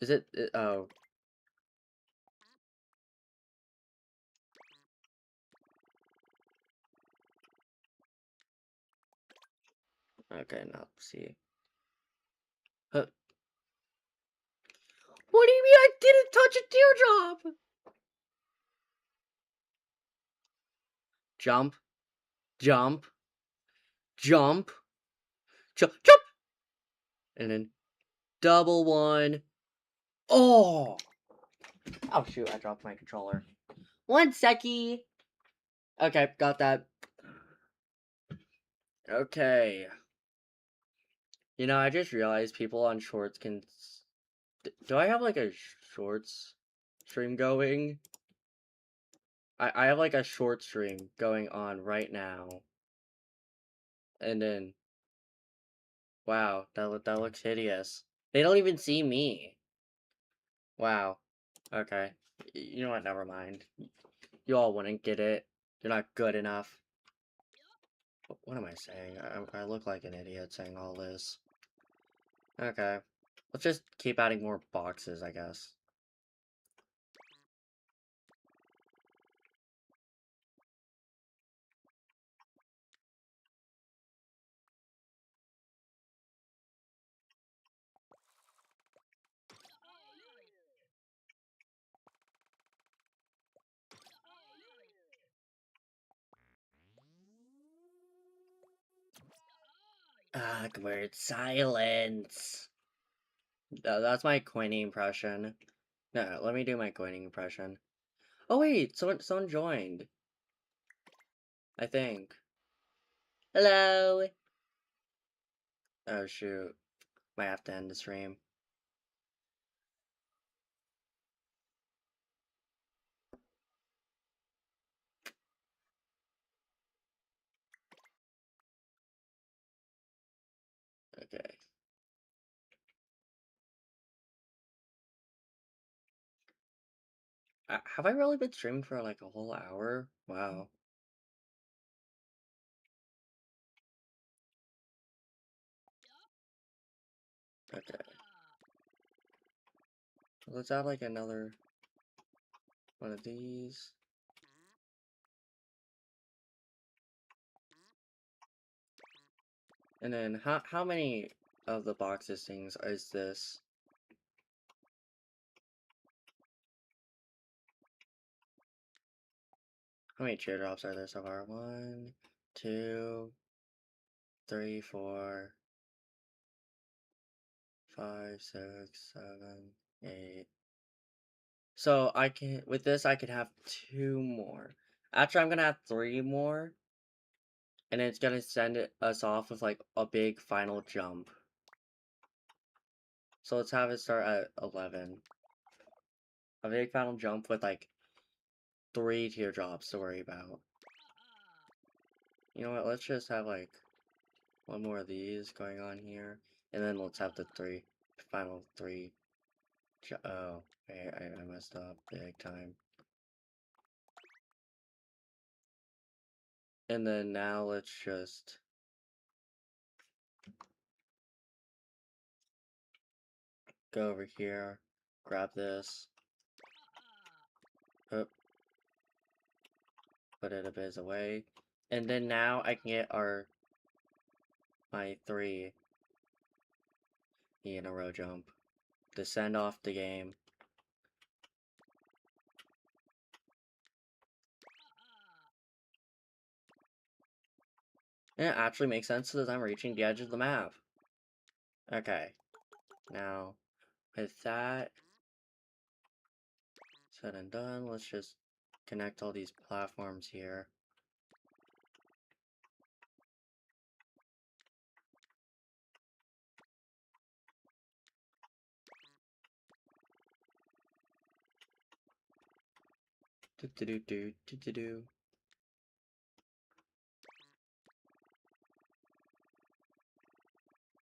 Is it? Oh. Okay, now, see. Huh. What do you mean I didn't touch a teardrop? Jump. Jump. Jump. Jump. Jump! And then double one. Oh! Oh, shoot, I dropped my controller. One seckie. Okay, got that. Okay. You know, I just realized people on shorts can... Do I have, like, a shorts stream going? I have, like, a short stream going on right now. And then... Wow, that looks hideous. They don't even see me. Wow. Okay. You know what, never mind. You all wouldn't get it. You're not good enough. What am I saying? I look like an idiot saying all this. Okay. Let's just keep adding more boxes, I guess. Awkward silence. That's my Quinny impression. No, let me do my Quinny impression. Oh wait, someone joined. I think. Hello. Oh shoot. Might have to end the stream. Okay. Have I really been streaming for like a whole hour? Wow. Okay. Let's add like another one of these. And then how many of the boxes things is this? How many teardrops are there so far? 1, 2, 3, 4, 5, 6, 7, 8. So I can, with this I could have 2 more. Actually, I'm gonna have 3 more. And it's gonna send us off with like a big final jump. So let's have it start at 11. A big final jump with like 3 teardrops to worry about. You know what, let's just have like one more of these going on here. And then let's have the final 3. Oh, I messed up big time. And then now let's just... go over here, grab this. Oh, put it a bit away. And then now I can get my 3 in a row jump to send off the game. And it actually makes sense because I'm reaching the edge of the map. Okay. Now, with that said and done, let's just connect all these platforms here. Do do do do do do do.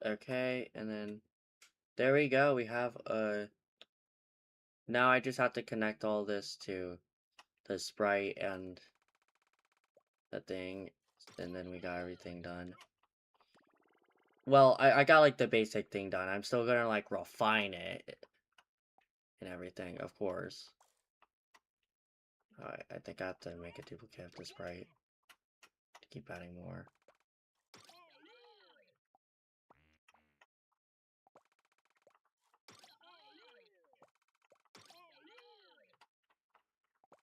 Okay, and then There we go. We have now I just have to connect all this to the sprite and the thing, and then we got everything done. Well, I got like the basic thing done. I'm still gonna like refine it and everything, of course. I think I have to make a duplicate of the sprite to keep adding more.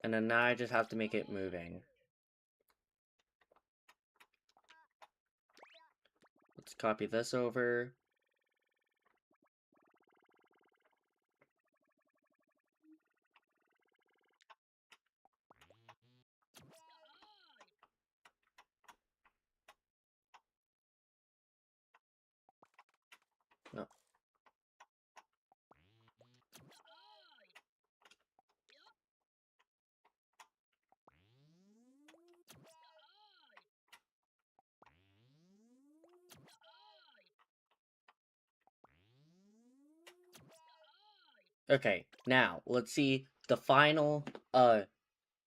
And then now I just have to make it moving. Let's copy this over. No. Okay, now let's see the final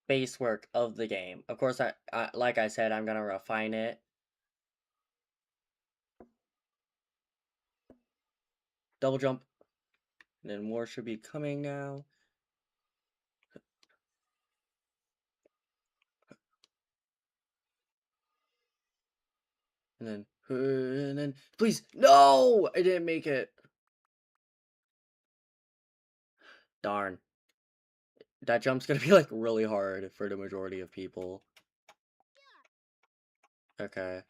base work of the game. Of course, I like I said, I'm gonna refine it. Double jump. And then more should be coming now. And then, please, no! I didn't make it. Darn. That jump's gonna be like really hard for the majority of people. Okay.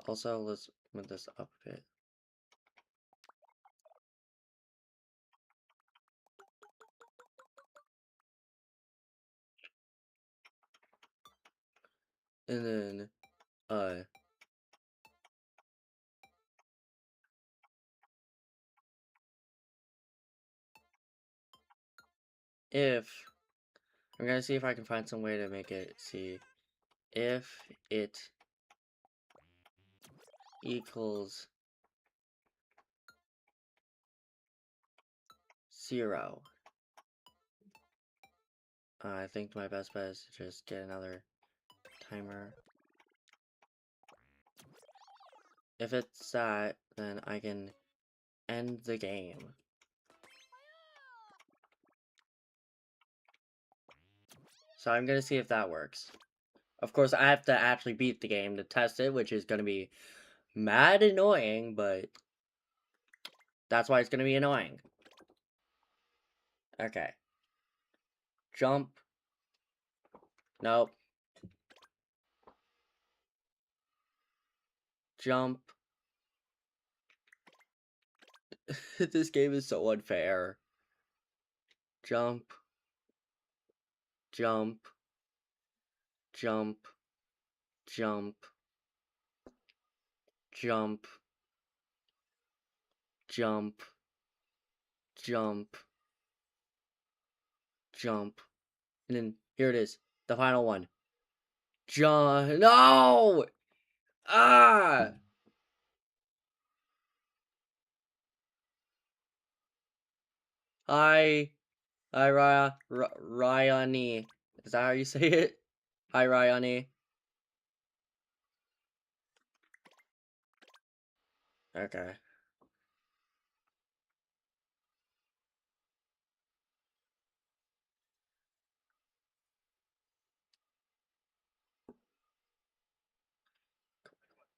Also, let's move this up a bit. And then, if, I'm gonna see if I can find some way to make it, see, if it equals 0. I think my best bet is to just get another timer. If it's that, then I can end the game. So I'm gonna see if that works. Of course, I have to actually beat the game to test it, which is gonna be mad annoying, but that's why it's gonna be annoying. Okay. Jump. Nope. Jump. This game is so unfair. Jump. Jump. Jump. Jump. Jump. Jump. Jump. Jump. And then here it is. The final one. Jump. No! Ah! Hi. Hi, Ryani. Is that how you say it? Hi, Ryani. Okay.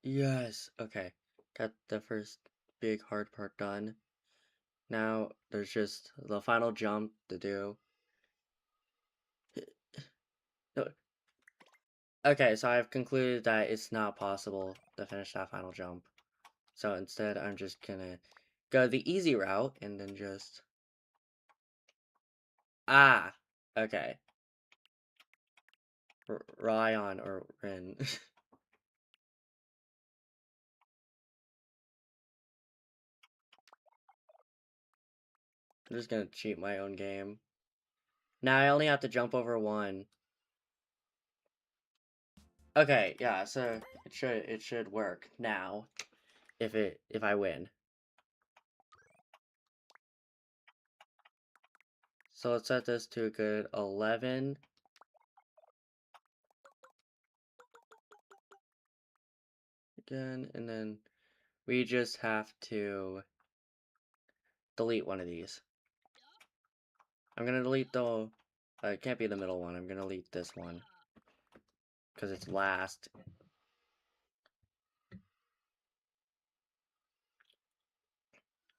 Yes. Okay. Got the first big hard part done. Now there's just the final jump to do. No. Okay, so I've concluded that it's not possible to finish that final jump. So instead, I'm just gonna go the easy route and then just... Ah! Okay. Ryan or Rin. I'm just gonna cheat my own game. Now I only have to jump over one. Okay, yeah, so it should work now if I win. So let's set this to a good 11. Again, and then we just have to delete one of these. I'm gonna delete the, it can't be the middle one, I'm gonna delete this one. Because it's last.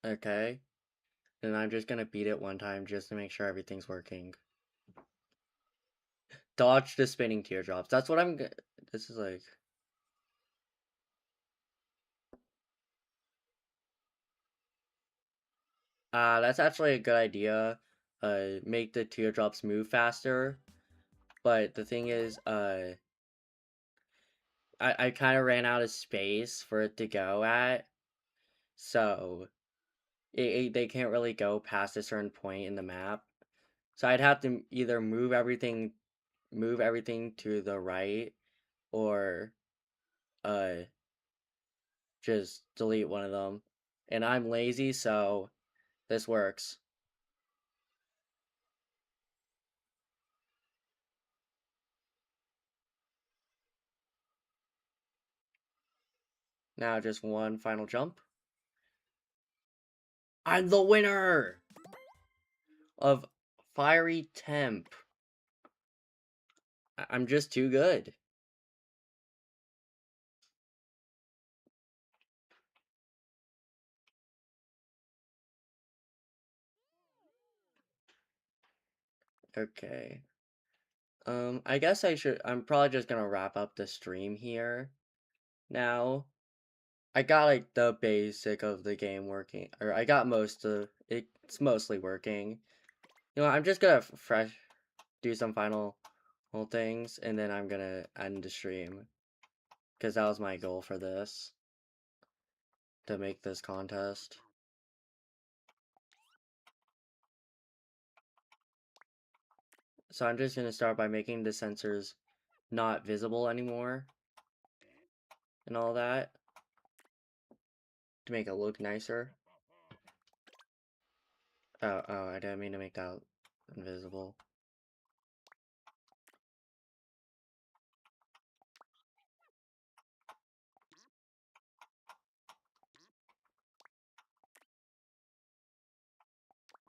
Okay. And I'm just gonna beat it one time just to make sure everything's working. Dodge the spinning teardrops. That's what I'm gonna, this is like. That's actually a good idea. Make the teardrops move faster. But the thing is, I kind of ran out of space for it to go at. So, they can't really go past a certain point in the map. So I'd have to either move everything to the right, or, uh, just delete one of them. And I'm lazy, so this works. Now just one final jump. I'm the winner of Fiery Temp. I'm just too good. Okay. I guess I'm probably just gonna wrap up the stream here now. I got like the basic of the game working, or I got most of it's mostly working. You know, I'm just gonna do some final things, and then I'm gonna end the stream because that was my goal for this, to make this contest. So I'm just gonna start by making the sensors not visible anymore and all that to make it look nicer. Oh, I didn't mean to make that invisible.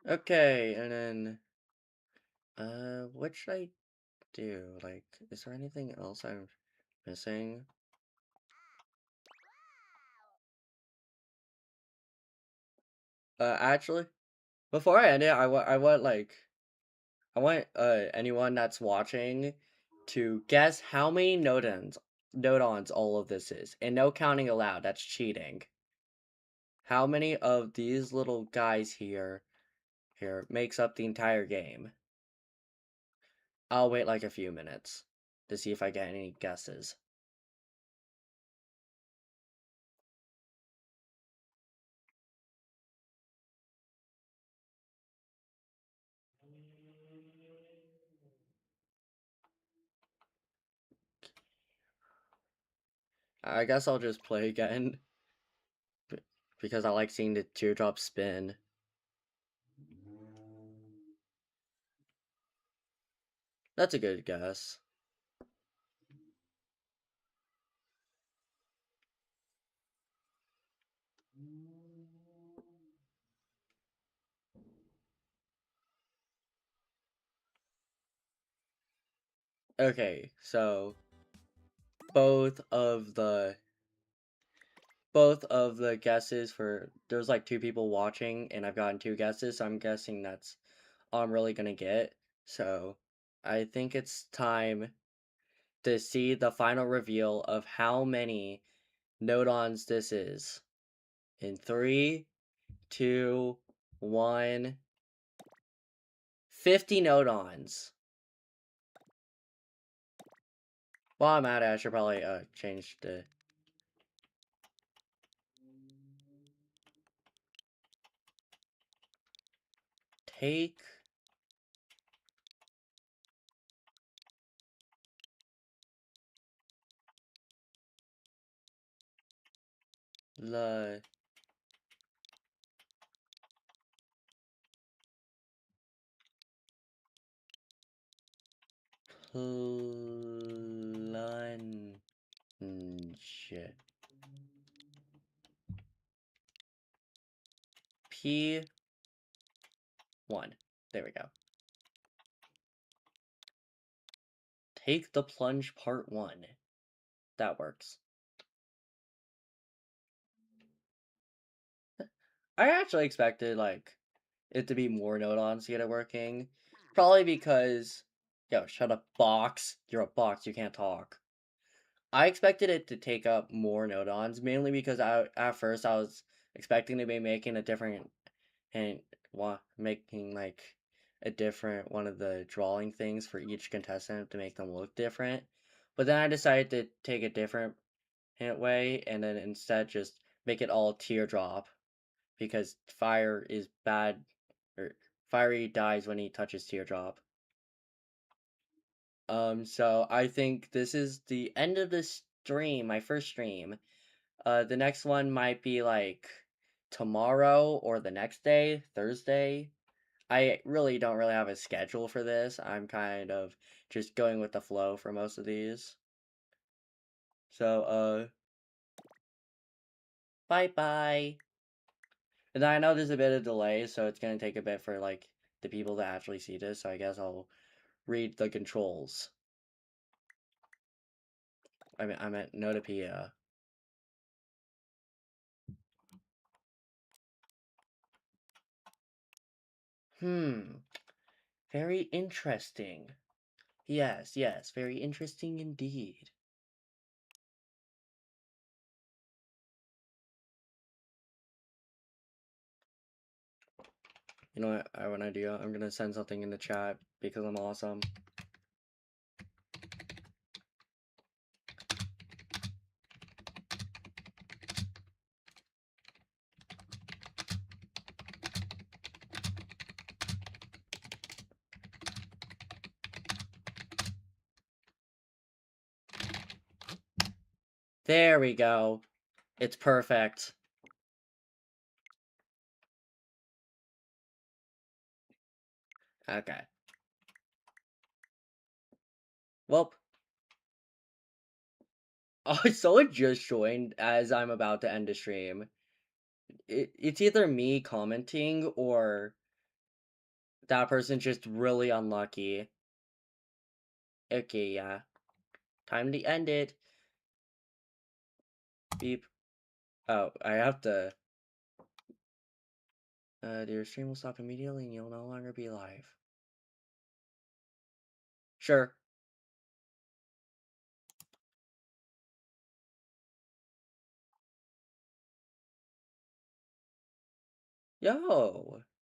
Okay, and then, what should I do? Like, is there anything else I'm missing? Actually, before I end it, I want, anyone that's watching to guess how many nodons all of this is. And no counting allowed, that's cheating. How many of these little guys here makes up the entire game? I'll wait like a few minutes to see if I get any guesses. I guess I'll just play again because I like seeing the teardrop spin. That's a good guess. Okay, so both of the guesses for there's like two people watching and I've gotten two guesses, so I'm guessing that's all I'm really gonna get. So I think it's time to see the final reveal of how many nodons this is. In 3, 2, 1. 50 nodons. While I'm at it, I should probably change the take the Plunge. P1. There we go. Take the plunge part 1. That works. I actually expected, like, it to be more nodons to get it working. Probably because... Yo, shut up, box. You're a box, you can't talk. I expected it to take up more nodons, mainly because at first I was expecting to be making a different... and making, like, a different one of the drawing things for each contestant to make them look different. But then I decided to take a different way, and then instead just make it all teardrop, because fire is bad, or fiery dies when he touches teardrop. So I think this is the end of the stream, my first stream. The next one might be like tomorrow or the next day, Thursday. I really don't really have a schedule for this. I'm kind of just going with the flow for most of these. So, bye-bye. And I know there's a bit of delay, so it's gonna take a bit for, like, the people to actually see this, so I guess I'll read the controls. I meant Notapia. Very interesting. Yes, very interesting indeed. You know what, I have an idea. I'm gonna send something in the chat because I'm awesome. There we go. It's perfect. Okay. Well, oh, someone just joined as I'm about to end the stream. It's either me commenting or that person's just really unlucky. Okay, yeah. Time to end it. Beep. Oh, I have to... your stream will stop immediately and you'll no longer be live. Sure. Yo!